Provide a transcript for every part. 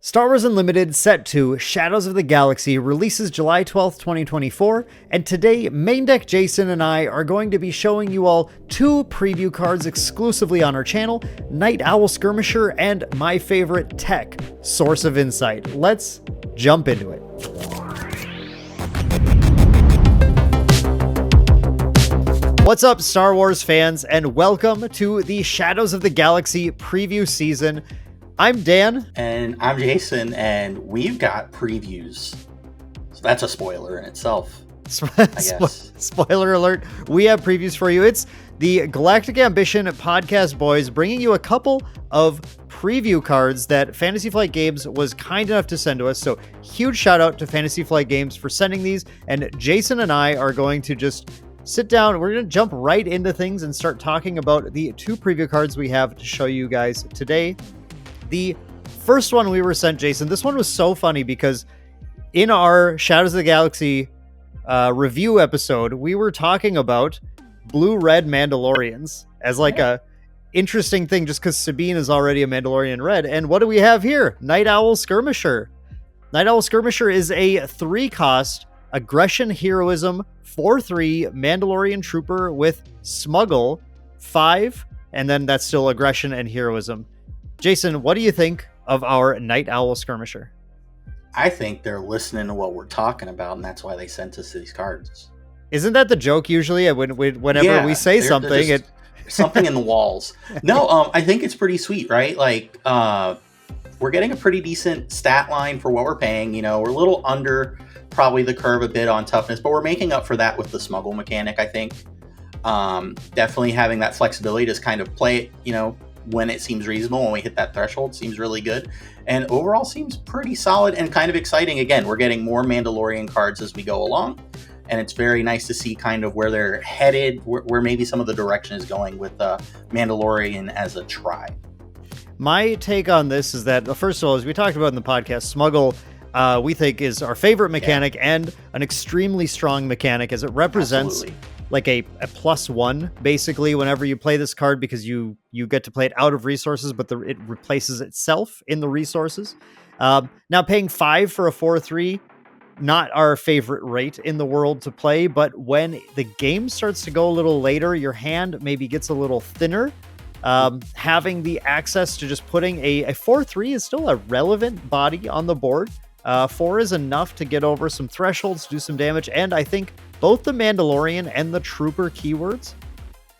Star Wars Unlimited Set 2 Shadows of the Galaxy releases July 12th, 2024, and today, Main Deck Jason and I are going to be showing you all two preview cards exclusively on our channel, Nite Owl Skirmisher and my favorite tech, Source of Insight. Let's jump into it. What's up, Star Wars fans, and welcome to the Shadows of the Galaxy preview season. I'm Dan. And I'm Jason, and we've got previews. So that's a spoiler in itself, I guess. Spoiler alert, we have previews for you. It's the Galactic Ambition podcast boys bringing you a couple of preview cards that Fantasy Flight Games was kind enough to send to us. So huge shout out to Fantasy Flight Games for sending these. And Jason and I are going to just sit down. We're going to jump right into things and start talking about the two preview cards we have to show you guys today. The first one we were sent, Jason, this one was so funny because in our Shadows of the Galaxy review episode, we were talking about blue-red Mandalorians as like a interesting thing just because Sabine is already a Mandalorian red. And what do we have here? Nite Owl Skirmisher. Nite Owl Skirmisher is a 3-cost aggression heroism 4/3 Mandalorian trooper with smuggle 5, and then that's still aggression and heroism. Jason, what do you think of our Nite Owl Skirmisher? I think they're listening to what we're talking about, and that's why they sent us these cards. Isn't that the joke usually? Whenever we say something, there's something in the walls. No, I think it's pretty sweet, right? Like, we're getting a pretty decent stat line for what we're paying. You know, we're a little under probably the curve a bit on toughness, but we're making up for that with the smuggle mechanic, I think. Definitely having that flexibility to kind of play it, you know, when it seems reasonable, when we hit that threshold, seems really good. And overall seems pretty solid and kind of exciting. Again, we're getting more Mandalorian cards as we go along. And it's very nice to see kind of where they're headed, where maybe some of the direction is going with Mandalorian as a tribe. My take on this is that, first of all, as we talked about in the podcast, smuggle, we think is our favorite mechanic and an extremely strong mechanic as it represents like a +1 basically whenever you play this card because you get to play it out of resources, but it replaces itself in the resources. Now paying 5 for a 4/3, not our favorite rate in the world to play, but when the game starts to go a little later, your hand maybe gets a little thinner. Having the access to just putting a 4/3 is still a relevant body on the board. 4 is enough to get over some thresholds, do some damage, and I think both the Mandalorian and the Trooper keywords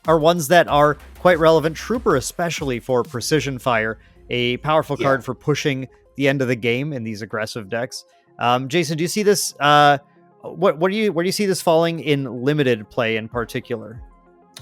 are ones that are quite relevant. Trooper especially for precision fire, a powerful card for pushing the end of the game in these aggressive decks. Jason, do you see this? Where do you see this falling in limited play in particular?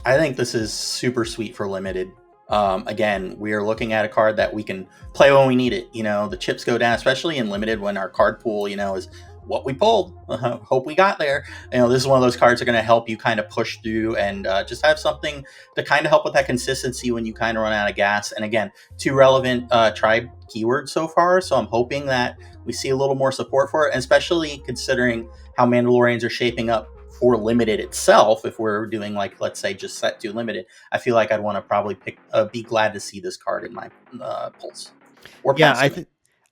I think this is super sweet for limited. Again, we are looking at a card that we can play when we need it. You know, the chips go down, especially in limited when our card pool, you know, is what we pulled. Hope we got there. You know, this is one of those cards that are going to help you kind of push through and just have something to kind of help with that consistency when you kind of run out of gas. And again, 2 relevant tribe keywords so far. So I'm hoping that we see a little more support for it, and especially considering how Mandalorians are shaping up for limited itself. If we're doing, like, let's say just set 2 limited, I feel like I'd want to probably be glad to see this card in my pulls. Or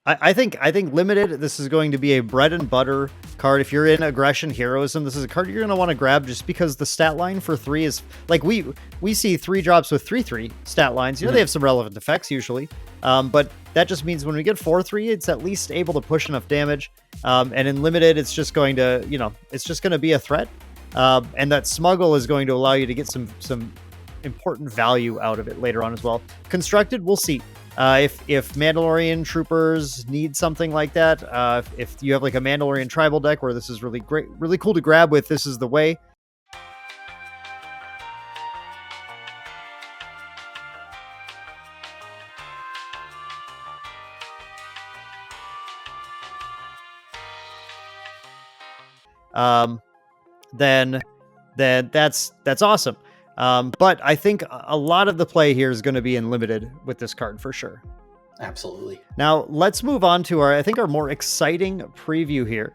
I think limited, this is going to be a bread and butter card. If you're in aggression heroism, this is a card you're going to want to grab just because the stat line for 3 is like we see 3 drops with 3/3 stat lines. You know, they have some relevant effects usually, but that just means when we get 4/3, it's at least able to push enough damage. And in limited, it's just going to, you know, it's just going to be a threat. And that smuggle is going to allow you to get some important value out of it later on as well. Constructed, we'll see. If Mandalorian troopers need something like that, if you have like a Mandalorian tribal deck where this is really great, really cool to grab with, this is the way. Then that's awesome. But I think a lot of the play here is going to be in limited with this card for sure. Absolutely. Now let's move on to our more exciting preview here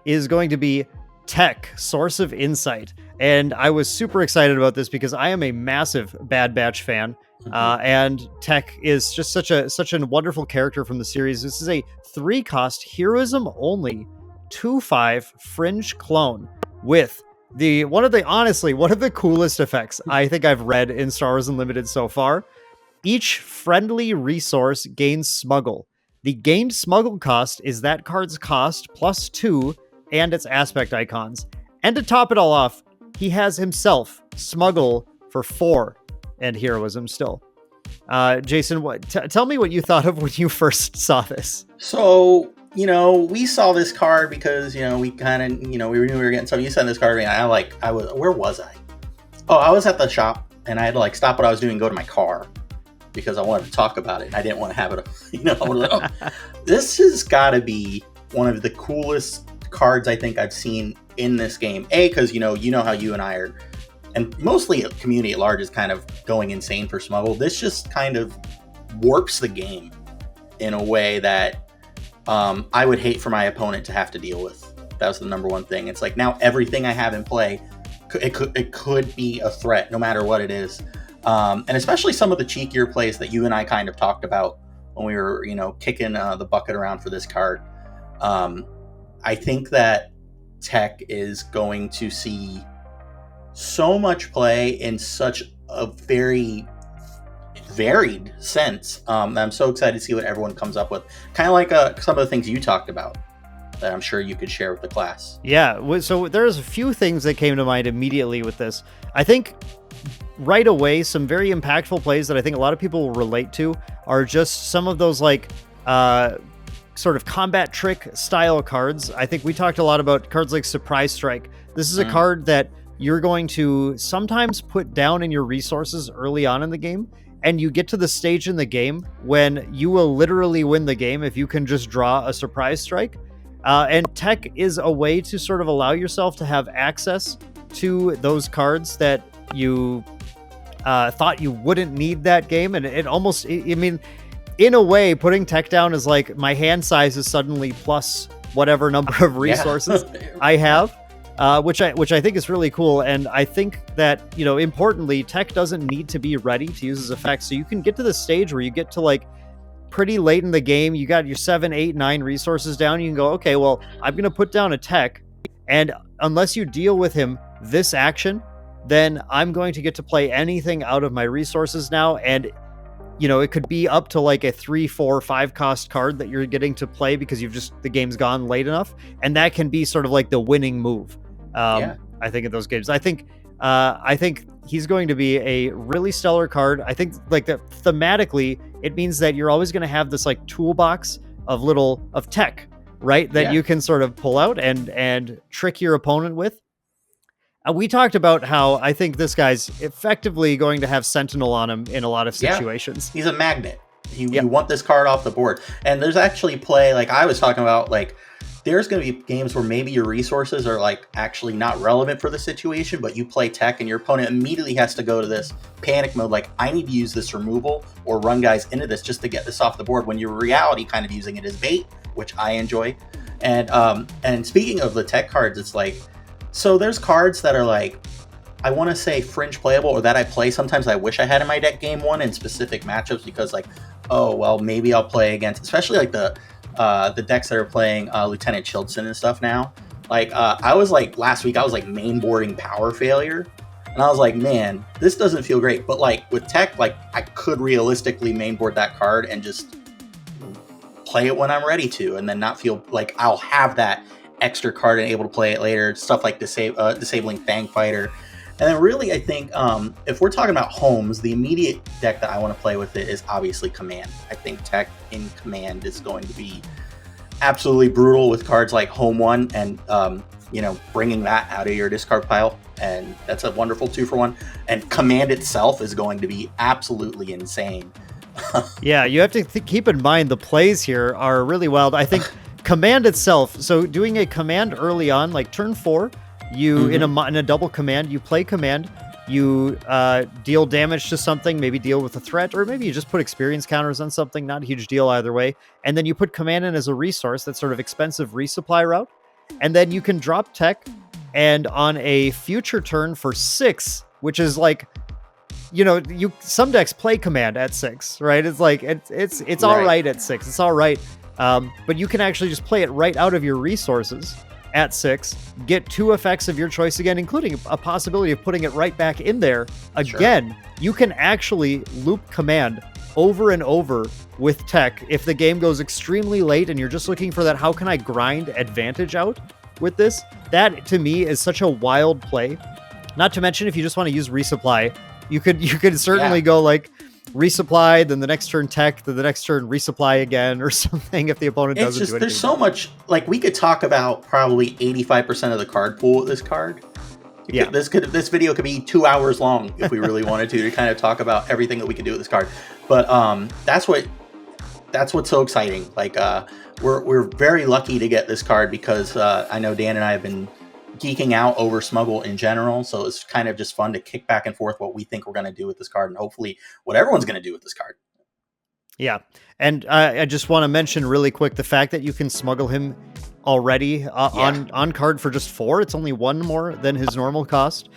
is going to be Tech, Source of Insight. And I was super excited about this because I am a massive Bad Batch fan. And Tech is just such a wonderful character from the series. This is a 3-cost heroism only 2/5 fringe clone with one of the coolest effects I think I've read in Star Wars Unlimited so far. Each friendly resource gains smuggle. The gained smuggle cost is that card's cost plus 2 and its aspect icons. And to top it all off, he has himself smuggle for 4 and heroism still. Jason, tell me what you thought of when you first saw this. So, we saw this card because, we kind of, we knew we were getting something. You sent this card to me. Where was I? Oh, I was at the shop and I had to stop what I was doing and go to my car because I wanted to talk about it. And I didn't want to have it, I was like, oh, this has got to be one of the coolest cards I think I've seen in this game. Because, you know how you and I are, and mostly the community at large is kind of going insane for smuggle. This just kind of warps the game in a way that I would hate for my opponent to have to deal with. That was the number one thing. It's like now everything I have in play, it could be a threat no matter what it is. And especially some of the cheekier plays that you and I kind of talked about when we were, kicking the bucket around for this card. I think that Tech is going to see so much play in such a very varied sense that I'm so excited to see what everyone comes up with. Kind of like some of the things you talked about that I'm sure you could share with the class. Yeah, so there's a few things that came to mind immediately with this. I think right away, some very impactful plays that I think a lot of people will relate to are just some of those sort of combat trick style cards. I think we talked a lot about cards like Surprise Strike. This is a card that you're going to sometimes put down in your resources early on in the game, and you get to the stage in the game when you will literally win the game if you can just draw a Surprise Strike. And Tech is a way to sort of allow yourself to have access to those cards that you thought you wouldn't need that game. And it almost, in a way, putting Tech down is like my hand size is suddenly plus whatever number of resources I have, which I think is really cool. And I think that, importantly, Tech doesn't need to be ready to use his effects. So you can get to the stage where you get to pretty late in the game, you got your 7, 8, 9 resources down. You can go, okay, well, I'm going to put down a Tech, and unless you deal with him this action, then I'm going to get to play anything out of my resources now. And it could be up to a 3, 4, 5 cost card that you're getting to play because the game's gone late enough. And that can be sort of the winning move. I think in those games, I think he's going to be a really stellar card. I think thematically, it means that you're always going to have this toolbox of tech, right? That you can sort of pull out and trick your opponent with. We talked about how I think this guy's effectively going to have Sentinel on him in a lot of situations. He's a magnet. You want this card off the board. And there's actually play, I was talking about, there's going to be games where maybe your resources are actually not relevant for the situation, but you play Tech and your opponent immediately has to go to this panic mode. I need to use this removal or run guys into this just to get this off the board, when you're reality kind of using it as bait, which I enjoy. And speaking of the Tech cards, it's so there's cards that are I want to say fringe playable, or that I play sometimes I wish I had in my deck game one in specific matchups, because oh, well, maybe I'll play against, especially the decks that are playing Lieutenant Chilton and stuff now. I was last week, I was mainboarding Power Failure, and I was man, this doesn't feel great. But with Tech, I could realistically mainboard that card and just play it when I'm ready to, and then not feel I'll have that extra card and able to play it later. Stuff like disabling Fang Fighter. And then really, I think if we're talking about homes, the immediate deck that I want to play with it is obviously Command. I think Tech in Command is going to be absolutely brutal with cards like Home 1 and, bringing that out of your discard pile. And that's a wonderful 2-for-1. And Command itself is going to be absolutely insane. Yeah, you have to keep in mind the plays here are really wild. I think Command itself, so doing a command early on, turn 4, you in a double command, you play Command, you deal damage to something, maybe deal with a threat, or maybe you just put experience counters on something, not a huge deal either way. And then you put Command in as a resource, that sort of expensive resupply route. And then you can drop Tech, and on a future turn for 6, which is like, some decks play command at 6, right? It's like it's all right at 6. It's all right, but you can actually just play it right out of your resources at 6, get 2 effects of your choice again, including a possibility of putting it right back in there again. Sure. You can actually loop command over and over with tech if the game goes extremely late and you're just looking for that how can I grind advantage out with this. That to me is such a wild play. Not to mention if you just want to use resupply, you could certainly go like resupply, then the next turn tech, then the next turn resupply again or something if the opponent doesn't do anything. There's so much, like we could talk about probably 85% of the card pool with this card. This video could be 2 hours long if we really wanted to kind of talk about everything that we could do with this card. But that's what's so exciting. Like we're very lucky to get this card because I know Dan and I have been geeking out over Smuggle in general, so it's kind of just fun to kick back and forth what we think we're going to do with this card, and hopefully what everyone's going to do with this card. Yeah, and I just want to mention really quick the fact that you can smuggle him already on card for just 4. It's only 1 more than his normal cost.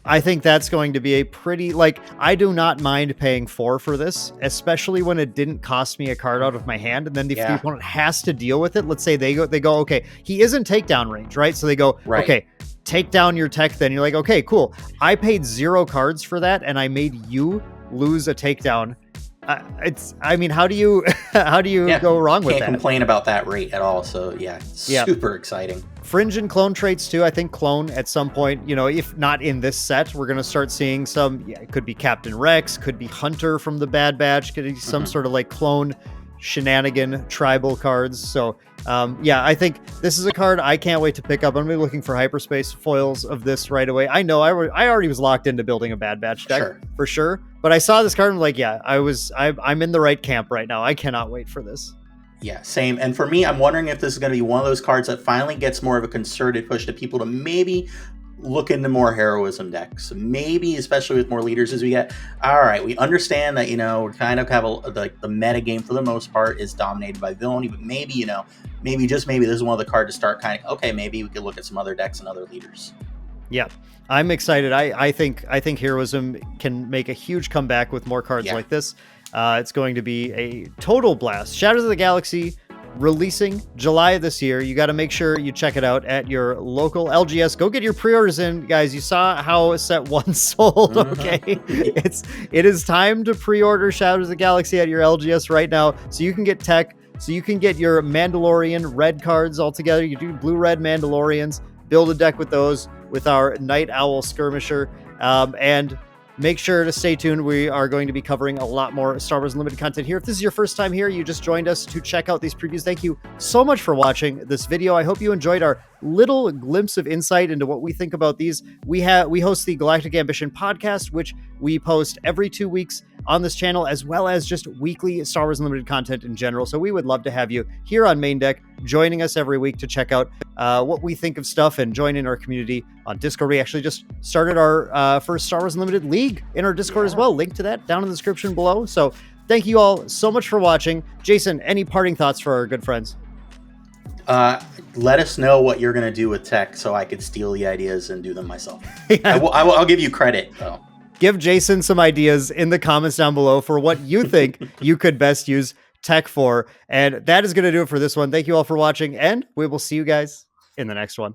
I think that's going to be a pretty, like, I do not mind paying 4 for this, especially when it didn't cost me a card out of my hand. And then if the opponent has to deal with it, let's say they go, okay, he isn't takedown range, right? So they go, okay, take down your tech. Then you're like, okay, cool. I paid 0 cards for that, and I made you lose a takedown. How do you go wrong with that? Can't complain about that rate at all. So super exciting. Fringe and clone traits too. I think clone at some point, if not in this set, we're going to start seeing some, it could be Captain Rex, could be Hunter from the Bad Batch, could be some sort of like clone shenanigan tribal cards. So I think this is a card I can't wait to pick up. I'm going to be looking for hyperspace foils of this right away. I know I already was locked into building a Bad Batch deck for sure, but I saw this card and I'm like, I'm in the right camp right now. I cannot wait for this. Yeah, same. And for me, I'm wondering if this is going to be one of those cards that finally gets more of a concerted push to people to maybe look into more heroism decks. Maybe, especially with more leaders as we get. All right, we understand that, we kind of have the meta game for the most part is dominated by villainy, but maybe, maybe this is one of the cards to start kind of, okay, maybe we could look at some other decks and other leaders. Yeah, I'm excited. I think heroism can make a huge comeback with more cards like this. It's going to be a total blast. Shadows of the Galaxy releasing July of this year. You got to make sure you check it out at your local LGS. Go get your pre-orders in, guys. You saw how set 1 sold. Okay, it is time to pre-order Shadows of the Galaxy at your LGS right now, so you can get tech, so you can get your Mandalorian red cards all together. You do blue-red Mandalorians. Build a deck with those with our Nite Owl Skirmisher, and make sure to stay tuned. We are going to be covering a lot more Star Wars Unlimited content here. If this is your first time here, you just joined us to check out these previews. Thank you so much for watching this video. I hope you enjoyed our little glimpse of insight into what we think about these. We host the Galactic Ambition podcast, which we post every 2 weeks on this channel, as well as just weekly Star Wars Unlimited content in general. So we would love to have you here on Main Deck, joining us every week to check out what we think of stuff and join in our community on Discord. We actually just started our first Star Wars Unlimited League in our Discord as well. Link to that down in the description below. So thank you all so much for watching. Jason, any parting thoughts for our good friends? Let us know what you're going to do with tech so I could steal the ideas and do them myself. I'll give you credit, though. Give Jason some ideas in the comments down below for what you think you could best use tech for. And that is going to do it for this one. Thank you all for watching, and we will see you guys in the next one.